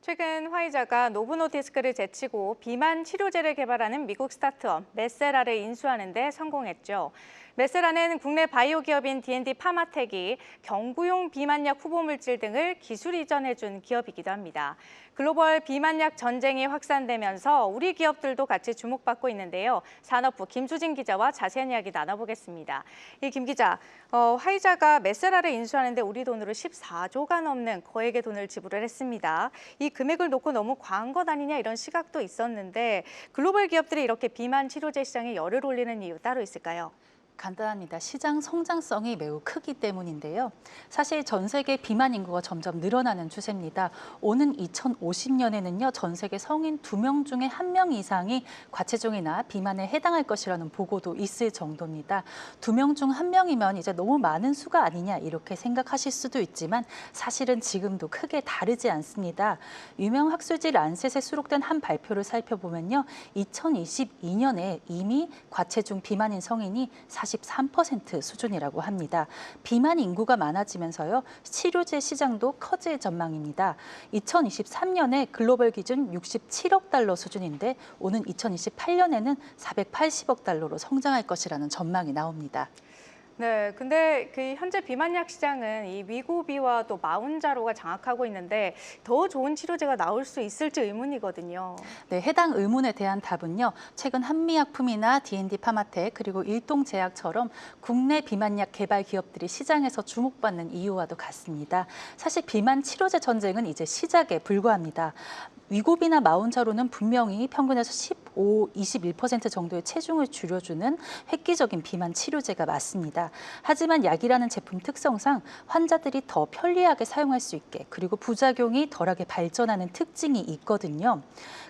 최근 화이자가 노브노디스크를 제치고 비만 치료제를 개발하는 미국 스타트업 메세라를 인수하는 데 성공했죠. 메세라는 국내 바이오 기업인 D&D 파마텍이 경구용 비만약 후보물질 등을 기술 이전해준 기업이기도 합니다. 글로벌 비만약 전쟁이 확산되면서 우리 기업들도 같이 주목받고 있는데요. 산업부 김수진 기자와 자세한 이야기 나눠보겠습니다. 김 기자, 화이자가 메세라를 인수하는데 우리 돈으로 14조가 넘는 거액의 돈을 지불을 했습니다. 이 금액을 놓고 너무 과한 것 아니냐 이런 시각도 있었는데 글로벌 기업들이 이렇게 비만 치료제 시장에 열을 올리는 이유 따로 있을까요? 간단합니다. 시장 성장성이 매우 크기 때문인데요. 사실 전 세계 비만 인구가 점점 늘어나는 추세입니다. 오는 2050년에는요, 전 세계 성인 2명 중에 1명 이상이 과체중이나 비만에 해당할 것이라는 보고도 있을 정도입니다. 2명 중 1명이면 이제 너무 많은 수가 아니냐 이렇게 생각하실 수도 있지만 사실은 지금도 크게 다르지 않습니다. 유명 학술지 란셋에 수록된 한 발표를 살펴보면요, 2022년에 이미 과체중 비만인 성인이 43% 수준이라고 합니다. 비만 인구가 많아지면서요, 치료제 시장도 커질 전망입니다. 2023년에 글로벌 기준 67억 달러 수준인데 오는 2028년에는 480억 달러로 성장할 것이라는 전망이 나옵니다. 네, 근데 현재 비만약 시장은 이 위고비와 또 마운자로가 장악하고 있는데 더 좋은 치료제가 나올 수 있을지 의문이거든요. 네, 해당 의문에 대한 답은요, 최근 한미약품이나 D&D 파마텍 그리고 일동제약처럼 국내 비만약 개발 기업들이 시장에서 주목받는 이유와도 같습니다. 사실 비만 치료제 전쟁은 이제 시작에 불과합니다. 위고비나 마운자로는 분명히 평균에서 15, 21% 정도의 체중을 줄여주는 획기적인 비만 치료제가 맞습니다. 하지만 약이라는 제품 특성상 환자들이 더 편리하게 사용할 수 있게 그리고 부작용이 덜하게 발전하는 특징이 있거든요.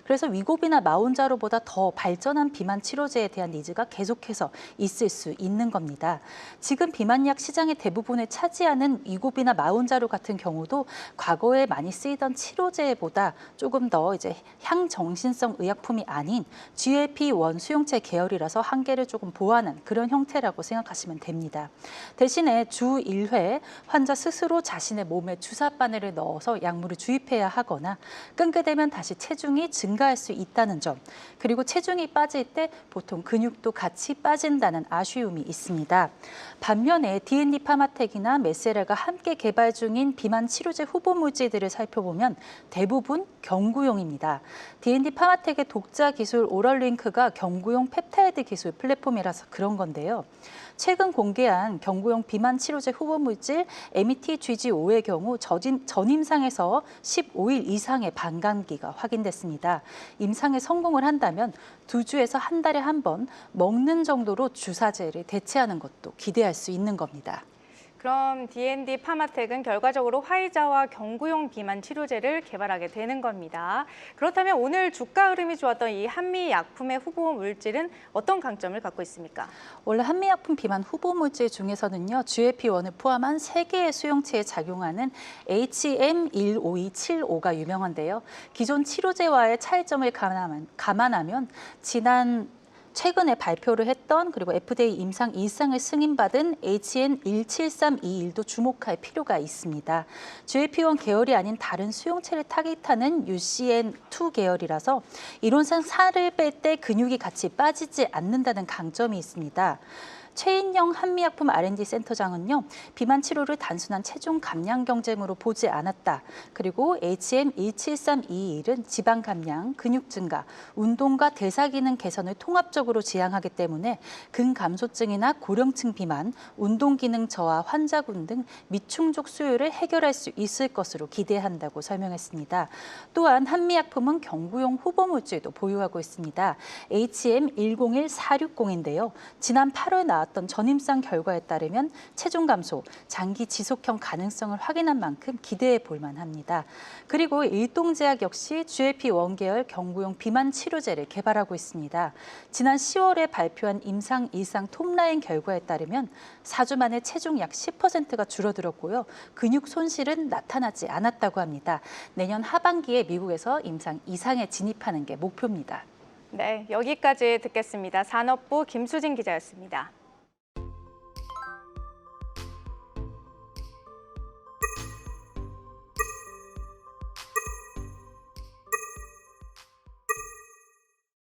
그래서 위고비나 마운자로보다 더 발전한 비만 치료제에 대한 니즈가 계속해서 있을 수 있는 겁니다. 지금 비만약 시장의 대부분을 차지하는 위고비나 마운자로 같은 경우도 과거에 많이 쓰이던 치료제보다 조금 더 이제 향정신성 의약품이 아닌 GLP-1 수용체 계열이라서 한계를 조금 보완한 그런 형태라고 생각하시면 됩니다. 대신에 주 1회 환자 스스로 자신의 몸에 주사 바늘을 넣어서 약물을 주입해야 하거나 끊게 되면 다시 체중이 증가할 수 있다는 점, 그리고 체중이 빠질 때 보통 근육도 같이 빠진다는 아쉬움이 있습니다. 반면에 D&D 파마텍이나 메세라가 함께 개발 중인 비만 치료제 후보 물질들을 살펴보면 대부분 경구용입니다. D&D 파마텍의 독자 기술 오럴링크가 경구용 펩타이드 기술 플랫폼이라서 그런 건데요. 최근 공개한 경구용 비만 치료제 후보 물질 MET-GG5의 경우 전임상에서 15일 이상의 반감기가 확인됐습니다. 임상에 성공을 한다면 2주에서 한 달에 한 번 먹는 정도로 주사제를 대체하는 것도 기대할 수 있는 겁니다. 그럼 D&D 파마텍은 결과적으로 화이자와 경구용 비만 치료제를 개발하게 되는 겁니다. 그렇다면 오늘 주가 흐름이 좋았던 이 한미약품의 후보 물질은 어떤 강점을 갖고 있습니까? 원래 한미약품 비만 후보 물질 중에서는요, GLP-1을 포함한 3개의 수용체에 작용하는 HM15275가 유명한데요. 기존 치료제와의 차이점을 감안하면 최근에 발표를 했던 그리고 FDA 임상 1상을 승인받은 HN17321도 주목할 필요가 있습니다. GLP-1 계열이 아닌 다른 수용체를 타깃하는 UCN2 계열이라서 이론상 살을 뺄 때 근육이 같이 빠지지 않는다는 강점이 있습니다. 최인영 한미약품 R&D 센터장은요, 비만 치료를 단순한 체중 감량 경쟁으로 보지 않았다. 그리고 HM17321은 지방 감량, 근육 증가, 운동과 대사 기능 개선을 통합적으로 지향하기 때문에 근감소증이나 고령층 비만, 운동 기능 저하 환자군 등 미충족 수요를 해결할 수 있을 것으로 기대한다고 설명했습니다. 또한 한미약품은 경구용 후보 물질도 보유하고 있습니다. HM111460인데요. 지난 8월 나왔던 전임상 결과에 따르면 체중 감소, 장기 지속형 가능성을 확인한 만큼 기대해 볼 만합니다. 그리고 일동제약 역시 GLP-1 계열 경구용 비만 치료제를 개발하고 있습니다. 지난 10월에 발표한 임상 1상 톱라인 결과에 따르면 4주 만에 체중 약 10%가 줄어들었고요. 근육 손실은 나타나지 않았다고 합니다. 내년 하반기에 미국에서 임상 2상에 진입하는 게 목표입니다. 네, 여기까지 듣겠습니다. 산업부 김수진 기자였습니다.